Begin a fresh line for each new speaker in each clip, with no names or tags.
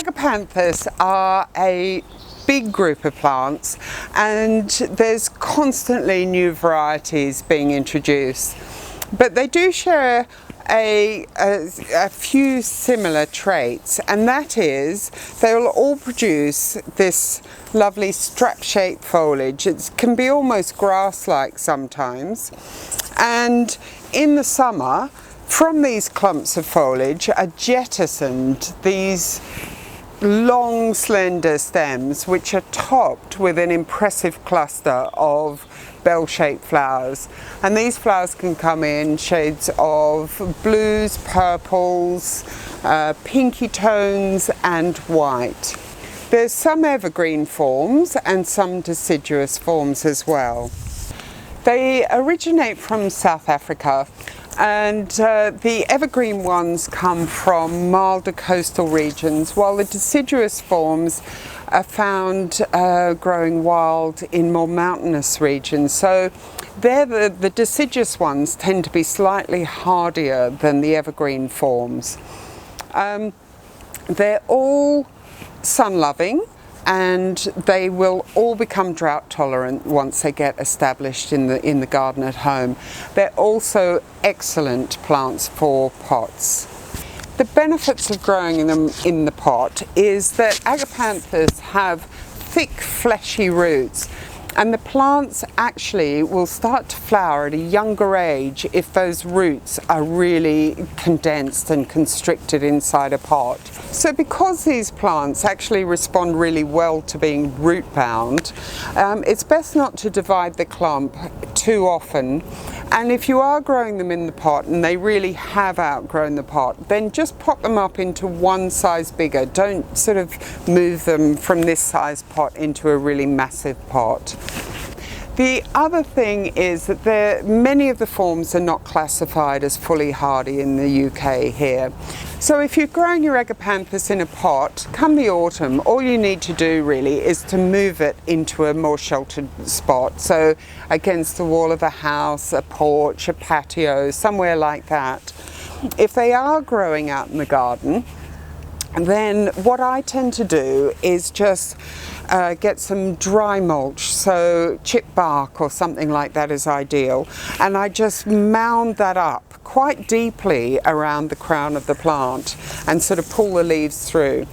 Agapanthus are a big group of plants, and there's constantly new varieties being introduced, but they do share a few similar traits, and that is they will all produce this lovely strap-shaped foliage. It can be almost grass-like sometimes, and in the summer from these clumps of foliage are jettisoned these long slender stems which are topped with an impressive cluster of bell-shaped flowers, and these flowers can come in shades of blues, purples, pinky tones and white. There's some evergreen forms and some deciduous forms as well. They originate from South Africa, and the evergreen ones come from milder coastal regions, while the deciduous forms are found growing wild in more mountainous regions. So the deciduous ones tend to be slightly hardier than the evergreen forms. They're all sun-loving, and they will all become drought tolerant once they get established in the garden at home. They're also excellent plants for pots. The benefits of growing them in the pot is that Agapanthus have thick fleshy roots, and the plants actually will start to flower at a younger age if those roots are really condensed and constricted inside a pot. So because these plants actually respond really well to being root bound, it's best not to divide the clump too often. And if you are growing them in the pot and they really have outgrown the pot, then just pop them up into one size bigger. Don't sort of move them from this size pot into a really massive pot. The other thing is that many of the forms are not classified as fully hardy in the UK here. So if you're growing your Agapanthus in a pot, come the autumn, all you need to do really is to move it into a more sheltered spot. So against the wall of a house, a porch, a patio, somewhere like that. If they are growing out in the garden, then what I tend to do is just get some dry mulch, so chip bark or something like that is ideal, and I just mound that up quite deeply around the crown of the plant and sort of pull the leaves through.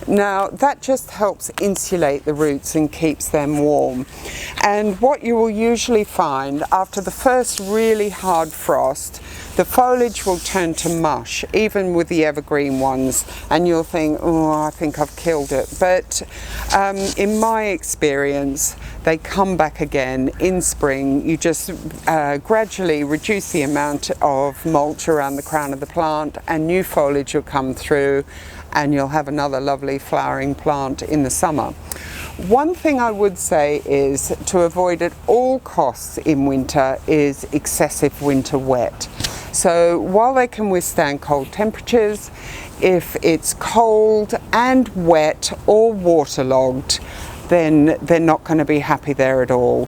Now that just helps insulate the roots and keeps them warm. And what you will usually find after the first really hard frost, the foliage will turn to mush, even with the evergreen ones, and you'll think, oh, I think I've killed it. But in my experience, they come back again in spring. You just gradually reduce the amount of mulch around the crown of the plant, and new foliage will come through, and you'll have another lovely flowering plant in the summer. One thing I would say is to avoid at all costs in winter is excessive winter wet. So while they can withstand cold temperatures, if it's cold and wet or waterlogged, then they're not going to be happy there at all.